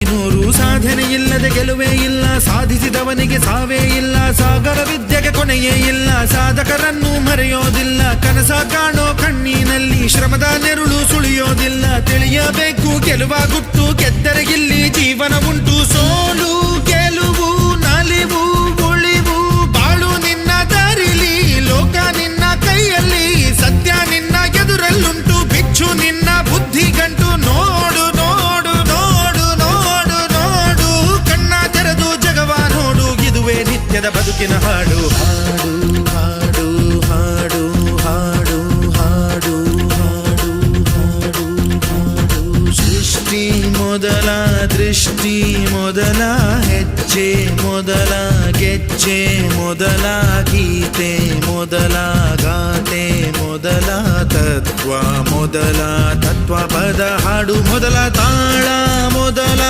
ನೂರು ಸಾಧನೆ ಇಲ್ಲದೆ ಗೆಲುವೇ ಇಲ್ಲ, ಸಾಧಿಸಿದವನಿಗೆ ಸಾವೇ ಇಲ್ಲ, ಸಾಗರ ವಿದ್ಯೆಗೆ ಕೊನೆಯೇ ಇಲ್ಲ, ಸಾಧಕರನ್ನು ಮರೆಯೋದಿಲ್ಲ, ಕನಸ ಕಾಣೋ ಕಣ್ಣಿನಲ್ಲಿ ಶ್ರಮದ ನೆರುಳು ಸುಳಿಯೋದಿಲ್ಲ, ತಿಳಿಯಬೇಕು ಗೆಲುವ ಗುಟ್ಟು, ಗೆದ್ದರೆ ಇಲ್ಲಿ ಜೀವನ ಉಂಟು, ಸೋಲು ಗೆಲುವು ನಲಿವು ಉಳಿವು ಬಾಳು ನಿನ್ನ ದಾರಿಲಿ, ಲೋಕ ನಿನ್ನ ಕೈಯಲ್ಲಿ, ಸತ್ಯ ನಿನ್ನ ಎದುರಲ್ಲುಂಟು, ಬಿಚ್ಚು ನಿನ್ನ ಬುದ್ಧಿ ಗಂಟು, ನೋಡು ನೋಡು ನೋಡು ನೋಡು ನೋಡು, ಕಣ್ಣ ತೆರೆದು ಜಗವ ನೋಡು, ಇದುವೇ ನಿತ್ಯದ ಬದುಕಿನ ಹಾಡು. ಹಾಡು ಹಾಡು ಹಾಡು ಹಾಡು ಹಾಡು ಹಾಡು ಹಾಡು ಹಾಡು. ಸೃಷ್ಟಿ ಮೊದಲ ದೃಷ್ಟಿ ಮೊದಲ ಹೆಜ್ಜೆ ಮೊದಲ ಗೆಜ್ಜೆ ಮೊದಲ ಗೀತೆ ಮೊದಲ ಗಾತೆ ಮೊದಲ ತತ್ವ ಮೊದಲ ತತ್ವ ಪದ ಹಾಡು ಮೊದಲ ತಾಳ ಮೊದಲ